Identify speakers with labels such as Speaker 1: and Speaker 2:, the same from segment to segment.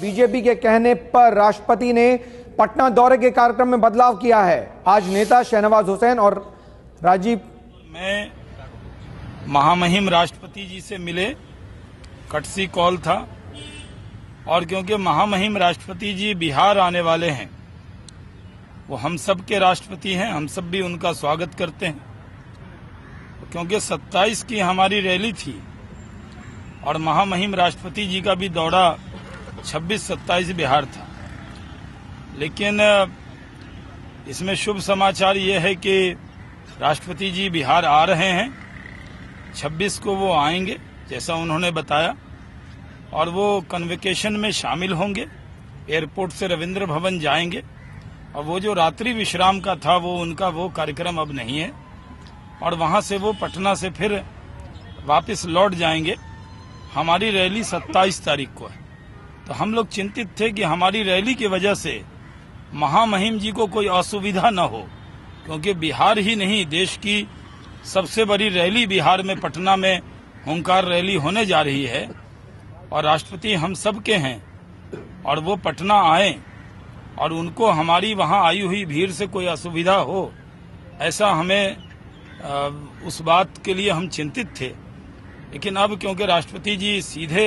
Speaker 1: BJP के कहने पर राष्ट्रपति ने पटना दौरे के कार्यक्रम में बदलाव किया है। आज नेता शहनवाज हुसैन और राजीव
Speaker 2: मैं महामहिम राष्ट्रपति जी से मिले, कटसी कॉल था, और क्योंकि महामहिम राष्ट्रपति जी बिहार आने वाले हैं, वो हम सब के राष्ट्रपति हैं, हम सब भी उनका स्वागत करते हैं। क्योंकि 27 की हमारी रैली थी और महामहिम राष्ट्रपति जी का भी दौरा 26-27 बिहार था, लेकिन इसमें शुभ समाचार ये है कि राष्ट्रपति जी बिहार आ रहे हैं। 26 को वो आएंगे जैसा उन्होंने बताया, और वो कन्वोकेशन में शामिल होंगे। एयरपोर्ट से रविंद्र भवन जाएंगे, और वो जो रात्रि विश्राम का था वो उनका वो कार्यक्रम अब नहीं है, और वहां से वो पटना से फिर वापस लौट जाएंगे। हमारी रैली 27 तारीख को है, तो हम लोग चिंतित थे कि हमारी रैली की वजह से महामहिम जी को कोई असुविधा न हो, क्योंकि बिहार ही नहीं, देश की सबसे बड़ी रैली बिहार में पटना में हुंकार रैली होने जा रही है, और राष्ट्रपति हम सब के हैं, और वो पटना आए और उनको हमारी वहां आई हुई भीड़ से कोई असुविधा हो, ऐसा हमें उस बात के लिए हम चिंतित थे। लेकिन अब क्योंकि राष्ट्रपति जी सीधे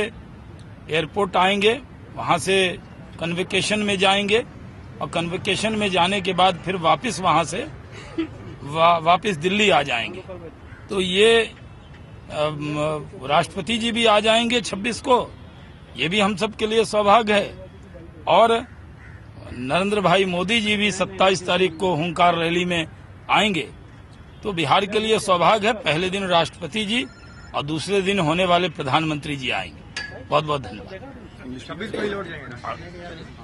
Speaker 2: एयरपोर्ट आएंगे, वहां से कन्वोकेशन में जाएंगे, और कन्वोकेशन में जाने के बाद फिर वापस वहां से वापस दिल्ली आ जाएंगे, तो ये राष्ट्रपति जी भी आ जाएंगे 26 को, ये भी हम सब के लिए सौभाग्य है। और नरेंद्र भाई मोदी जी भी 27 तारीख को हुंकार रैली में आएंगे, तो बिहार के लिए सौभाग्य है। पहले दिन राष्ट्रपति जी और दूसरे दिन होने वाले प्रधानमंत्री जी आएंगे। बहुत बहुत धन्यवाद।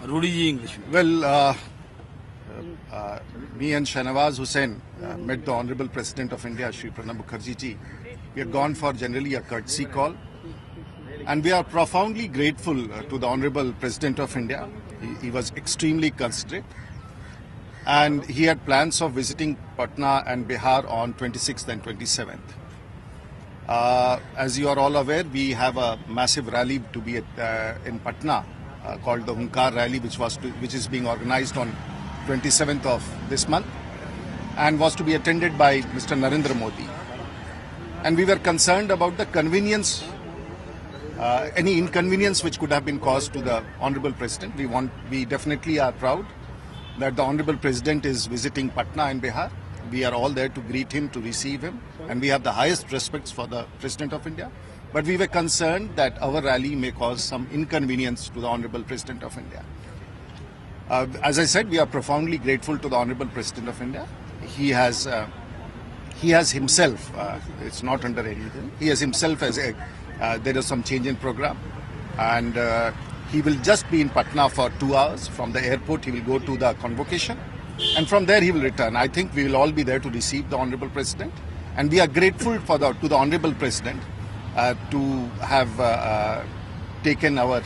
Speaker 2: रूडी जी इंग्लिश में।
Speaker 3: Well, me and Shahnawaz Hussain met the Honorable President of India, Shri Pranab Mukherjee ji. We had gone for generally a courtesy call, and we are profoundly grateful to the Honorable President of India. He was extremely considerate, and he had plans of visiting Patna and Bihar on 26th and 27th. As you are all aware, we have a massive rally to be in Patna called the Hunkar Rally, which is being organized on 27th of this month, and was to be attended by Mr. Narendra Modi. And we were concerned about the convenience, any inconvenience which could have been caused to the Honorable President. We definitely are proud that the Honorable President is visiting Patna and Bihar. We are all there to greet him, to receive him, and we have the highest respects for the President of India. But we were concerned that our rally may cause some inconvenience to the Honorable President of India. As I said, we are profoundly grateful to the Honorable President of India. He has himself, it's not under anything, he has himself there is some change in program, and he will just be in Patna for 2 hours. From the airport, he will go to the convocation, and from there he will return. I think we will all be there to receive the Honorable President, and we are grateful to the Honorable President to have taken our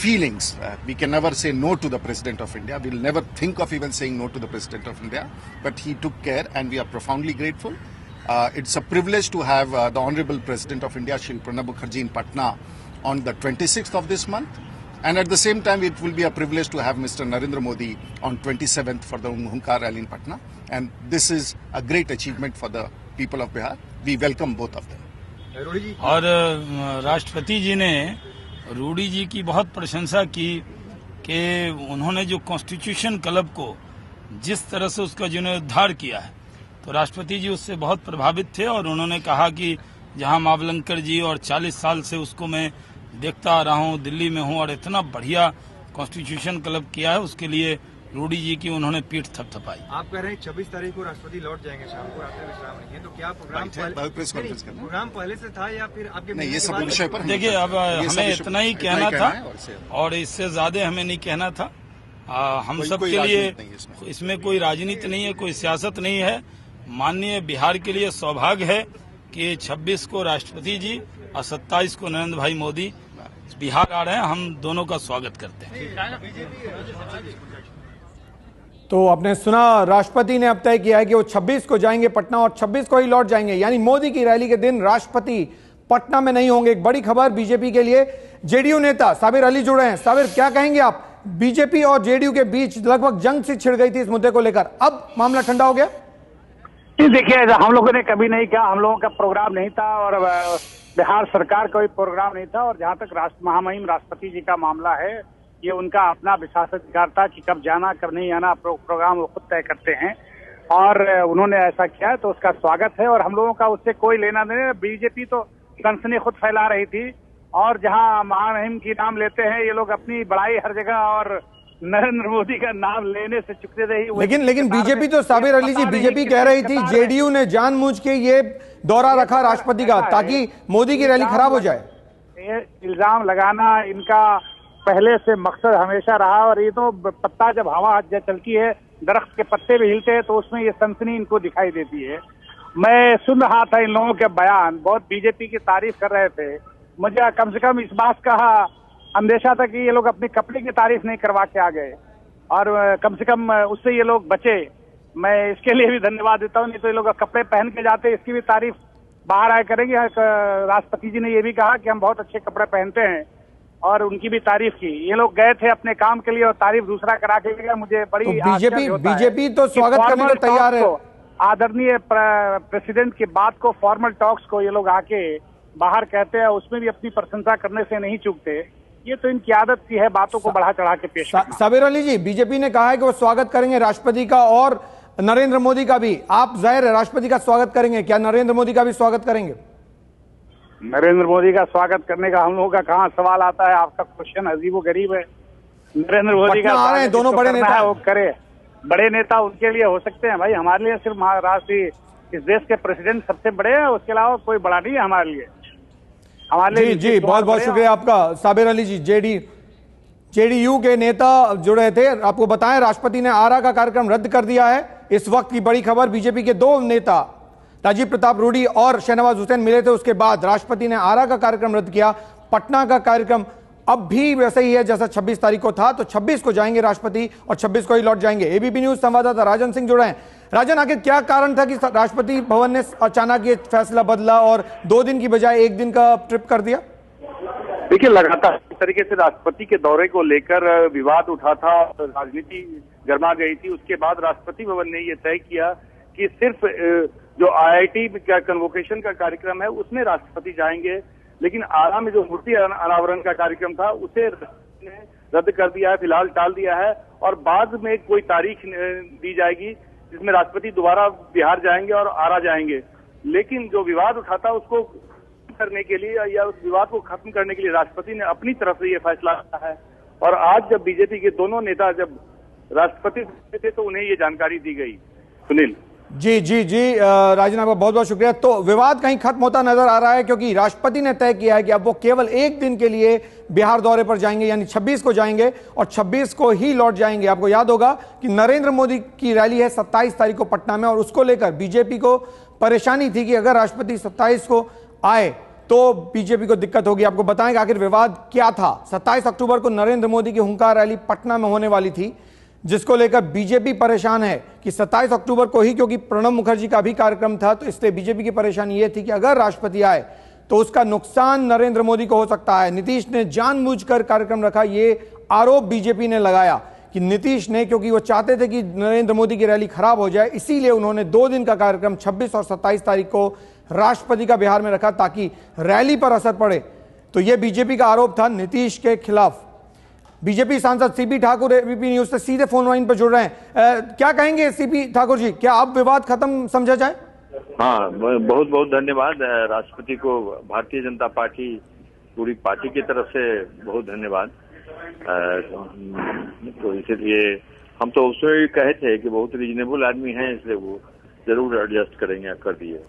Speaker 3: feelings. We can never say no to the President of India. We will never think of even saying no to the President of India, but he took care, and we are profoundly grateful. It's a privilege to have the Honorable President of India, Shri Pranab Mukherjee, in Patna on the 26th of this month. And at the same time, it will be a privilege to have Mr. Narendra Modi on 27th for the Hunkar Rally in Patna. And this is a great achievement for the people of Bihar. We welcome both of them.
Speaker 2: और राष्ट्रपति जी ने रूडी जी की बहुत प्रशंसा की कि उन्होंने जो कॉन्स्टिट्यूशन क्लब को जिस तरह से उसका जीर्णोद्धार किया है, तो राष्ट्रपति जी उससे बहुत प्रभावित थे, और उन्होंने कहा कि जहां मावलंकर जी, और 40 साल से उसको मैं देखता आ रहा हूं, दिल्ली में हूं, और इतना बढ़िया कॉन्स्टिट्यूशन क्लब किया है, उसके लिए रूडी जी की उन्होंने पीठ थपथपाई।
Speaker 4: आप कह रहे हैं 26 तारीख को राष्ट्रपति लौट जाएंगे, शाम को रात्रि विश्राम नहीं है, तो क्या प्रोग्राम पहले से था या फिर आपके?
Speaker 3: नहीं, ये सब विषय पर
Speaker 2: देखिए, अब हमें इतना ही कहना था, और इससे ज्यादा हमें नहीं कहना था। हम सब के लिए इसमें कोई राजनीति नहीं है, कोई सियासत नहीं है। माननीय बिहार के लिए सौभाग्य है कि 26 को राष्ट्रपति जी और 27 को नरेंद्र भाई मोदी बिहार आ रहे हैं। हम दोनों का स्वागत करते हैं।
Speaker 1: तो आपने सुना, राष्ट्रपति ने अब तय किया है कि वो 26 को जाएंगे पटना और 26 को ही लौट जाएंगे, यानी मोदी की रैली के दिन राष्ट्रपति पटना में नहीं होंगे। एक बड़ी खबर बीजेपी के लिए, जेडीयू नेता साबिर अली जुड़े हैं। साबिर, क्या कहेंगे आप? बीजेपी और जेडीयू के बीच लगभग जंग सी छिड़ गई थी इस मुद्दे को लेकर, अब मामला ठंडा हो गया?
Speaker 5: देखिए, हम लोगों ने कभी नहीं कहा, हम लोगों का प्रोग्राम नहीं था और बिहार सरकार का कोई प्रोग्राम नहीं था। और जहां तक महामहिम राष्ट्रपति जी का मामला है, ये उनका अपना विशेषाधिकार था कि कब जाना कब नहीं आना, प्रोग्राम वो खुद तय करते हैं और उन्होंने ऐसा किया है तो उसका स्वागत है और हम लोगों का उससे कोई लेना देना। बीजेपी तो सनसनी खुद फैला रही थी और जहां महामहिम की नाम लेते हैं ये लोग अपनी बड़ाई हर जगह और नरेंद्र मोदी का नाम लेने से चुकते रही।
Speaker 1: लेकिन बीजेपी तो, साबिर अली जी, बीजेपी कह रही थी जेडीयू ने जानबूझ के ये दौरा रखा राष्ट्रपति का ताकि मोदी की रैली खराब हो जाए।
Speaker 5: ये इल्जाम लगाना इनका पहले से मकसद हमेशा रहा और ये तो पत्ता जब हवा चलती है, दरख्त के पत्ते भी हिलते हैं तो उसमें ये सनसनी इनको दिखाई देती है। मैं सुन रहा था इन लोगों के बयान, बहुत बीजेपी की तारीफ कर रहे थे। मुझे कम से कम इस बात का अंदेशा था कि ये लोग अपने कपड़े की तारीफ नहीं करवा के आ गए और कम से कम उससे ये लोग बचे। मैं इसके लिए भी धन्यवाद देता हूँ, नहीं तो ये लोग कपड़े पहन के जाते इसकी भी तारीफ बाहर आए करेंगे। राष्ट्रपति जी ने ये भी कहा कि हम बहुत अच्छे कपड़े पहनते हैं और उनकी भी तारीफ की। ये लोग गए थे अपने काम के लिए और तारीफ दूसरा करा के गया। मुझे बड़ी
Speaker 1: बीजेपी तो स्वागत करने को तैयार है।
Speaker 5: आदरणीय प्रेसिडेंट की बात को, फॉर्मल टॉक्स को ये लोग आके बाहर कहते हैं, उसमें भी अपनी प्रशंसा करने से नहीं चूकते। ये तो इनकी आदत सी है बातों को बढ़ा चढ़ा के पेश करना।
Speaker 1: साबिर अली जी, बीजेपी ने कहा है कि वो स्वागत करेंगे राष्ट्रपति का और नरेंद्र मोदी का भी। आप जाहिर है राष्ट्रपति का स्वागत करेंगे, क्या नरेंद्र मोदी का भी स्वागत करेंगे?
Speaker 5: नरेंद्र मोदी का स्वागत करने का हम लोगों का कहाँ सवाल आता है? आपका क्वेश्चन अजीबोगरीब है। नरेंद्र मोदी का
Speaker 1: आ रहे हैं दोनों बड़े नेता,
Speaker 5: वो करे। बड़े नेता उनके लिए हो सकते हैं भाई, हमारे लिए सिर्फ राष्ट्रीय इस देश के प्रेसिडेंट सबसे बड़े हैं, उसके अलावा कोई बड़ा नहीं है हमारे लिए।
Speaker 1: जी बहुत बहुत शुक्रिया आपका साबिर अली जी। जेडीयू के नेता जुड़े थे। आपको बताएं, राष्ट्रपति ने आरा का कार्यक्रम रद्द कर दिया है। इस वक्त की बड़ी खबर, बीजेपी के दो नेता राजीव प्रताप रूडी और शहनवाज हुसैन मिले थे, उसके बाद राष्ट्रपति ने आरा का कार्यक्रम रद्द किया। पटना का कार्यक्रम अब भी वैसे ही है जैसा 26 तारीख को था, तो 26 को जाएंगे राष्ट्रपति और 26 को ही लौट जाएंगे। एबीपी न्यूज संवाददाता राजन सिंह जुड़े हैं। राजन, आखिर क्या कारण था कि राष्ट्रपति भवन ने अचानक ये फैसला बदला और 2 दिन की बजाय 1 दिन का ट्रिप कर दिया?
Speaker 6: देखिए, लगातार इस तरीके से राष्ट्रपति के दौरे को लेकर विवाद उठा था, राजनीति गर्मा गई थी। उसके बाद राष्ट्रपति भवन ने ये तय किया कि सिर्फ जो IIT का कन्वोकेशन का कार्यक्रम है उसमें राष्ट्रपति जाएंगे, लेकिन आरा में जो मूर्ति अनावरण का कार्यक्रम था उसे रद्द कर दिया है, फिलहाल टाल दिया है और बाद में कोई तारीख दी जाएगी जिसमें राष्ट्रपति दोबारा बिहार जाएंगे और आरा जाएंगे। लेकिन जो विवाद उठा था उसको करने के लिए या उस विवाद को खत्म करने के लिए राष्ट्रपति ने अपनी तरफ से ये फैसला किया है और आज जब बीजेपी के दोनों नेता जब राष्ट्रपति थे तो उन्हें ये जानकारी दी गई। सुनील
Speaker 1: जी राजन, आपका बहुत बहुत शुक्रिया। तो विवाद कहीं खत्म होता नजर आ रहा है क्योंकि राष्ट्रपति ने तय किया है कि अब वो केवल 1 दिन के लिए बिहार दौरे पर जाएंगे, यानी 26 को जाएंगे और 26 को ही लौट जाएंगे। आपको याद होगा कि नरेंद्र मोदी की रैली है 27 तारीख को पटना में और उसको लेकर बीजेपी को परेशानी थी कि अगर राष्ट्रपति 27 को आए तो बीजेपी को दिक्कत होगी। आपको बताएं आखिर विवाद क्या था। 27 अक्टूबर को नरेंद्र मोदी की हुंकार रैली पटना में होने वाली थी, जिसको लेकर बीजेपी परेशान है कि 27 अक्टूबर को ही, क्योंकि प्रणब मुखर्जी का भी कार्यक्रम था, तो इसलिए बीजेपी की परेशानी यह थी कि अगर राष्ट्रपति आए तो उसका नुकसान नरेंद्र मोदी को हो सकता है। नीतीश ने जानबूझकर कार्यक्रम रखा, ये आरोप बीजेपी ने लगाया कि नीतीश ने, क्योंकि वो चाहते थे कि नरेंद्र मोदी की रैली खराब हो जाए, इसीलिए उन्होंने 2 दिन का कार्यक्रम 26 और 27 तारीख को राष्ट्रपति का बिहार में रखा ताकि रैली पर असर पड़े। तो यह बीजेपी का आरोप था नीतीश के खिलाफ। बीजेपी सांसद सीपी ठाकुर एबीपी न्यूज से सीधे फोन लाइन पर जुड़ रहे हैं। क्या कहेंगे सीपी ठाकुर जी, क्या अब विवाद खत्म समझा जाए?
Speaker 6: हाँ, बहुत बहुत धन्यवाद राष्ट्रपति को, भारतीय जनता पार्टी पूरी पार्टी की तरफ से बहुत धन्यवाद। तो इसलिए हम तो उसमें भी कहे थे कि बहुत रीजनेबल आदमी हैं, इसलिए वो जरूर एडजस्ट करेंगे, कर दिए।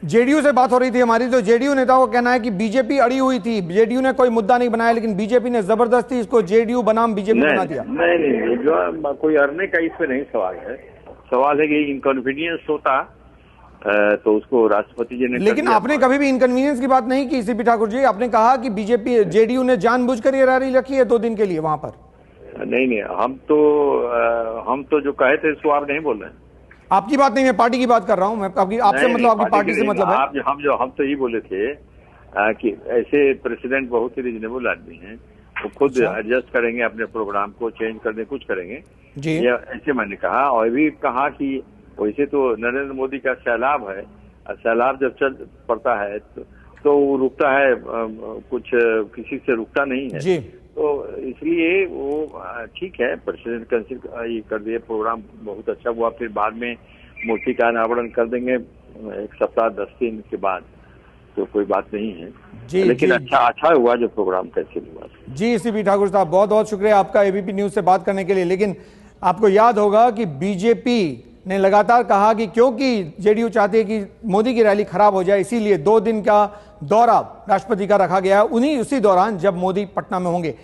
Speaker 1: जेडीयू से बात हो रही थी हमारी, तो जेडीयू नेताओं का कहना है कि बीजेपी अड़ी हुई थी, जेडीयू ने कोई मुद्दा नहीं बनाया, लेकिन बीजेपी ने जबरदस्ती इसको जेडीयू बनाम बीजेपी बना दिया।
Speaker 6: नहीं, जो कोई अड़ने का इस पे नहीं सवाल है। सवाल है कि इनकन्वीनियंस होता तो उसको राष्ट्रपति जी ने,
Speaker 1: लेकिन आपने कभी भी इनकन्वीनियंस की बात नहीं की सीपी ठाकुर जी। आपने कहा कि बीजेपी जेडीयू ने जानबूझकर ये रैली रखी है 2 दिन के लिए वहां पर।
Speaker 6: नहीं, हम तो जो कहे थे इसको आप नहीं बोल रहे हैं।
Speaker 1: आपकी बात नहीं, मैं पार्टी की बात कर रहा हूं। मैं आपसे मतलब आपकी पार्टी से मतलब है।
Speaker 6: हम तो ये बोले थे
Speaker 7: कि ऐसे प्रेसिडेंट बहुत ही रिजनेबल आदमी हैं, वो खुद एडजस्ट करेंगे, अपने प्रोग्राम को चेंज करने कुछ करेंगे
Speaker 1: जी।
Speaker 7: ये ऐसे मैंने कहा। और भी कहा कि वैसे तो नरेंद्र मोदी का सैलाब है, सैलाब जब चल पड़ता है तो वो रुकता है, कुछ किसी से रुकता नहीं है
Speaker 1: जी।
Speaker 7: तो इसलिए वो ठीक है, प्रेसिडेंट कंसिडर कर दिए, प्रोग्राम बहुत अच्छा हुआ। फिर बाद में मूर्ति का अनावरण कर देंगे 1 सप्ताह 10 दिन के बाद, तो कोई बात नहीं है
Speaker 1: जी।
Speaker 7: लेकिन
Speaker 1: जी।
Speaker 7: अच्छा हुआ जो प्रोग्राम कैंसिल हुआ।
Speaker 1: जी सीपी ठाकुर साहब, बहुत बहुत शुक्रिया आपका एबीपी न्यूज से बात करने के लिए। लेकिन आपको याद होगा कि बीजेपी ने लगातार कहा कि क्योंकि जेडीयू चाहती है कि मोदी की रैली खराब हो जाए, इसीलिए 2 दिन का दौरा राष्ट्रपति का रखा गया है, उसी दौरान जब मोदी पटना में होंगे।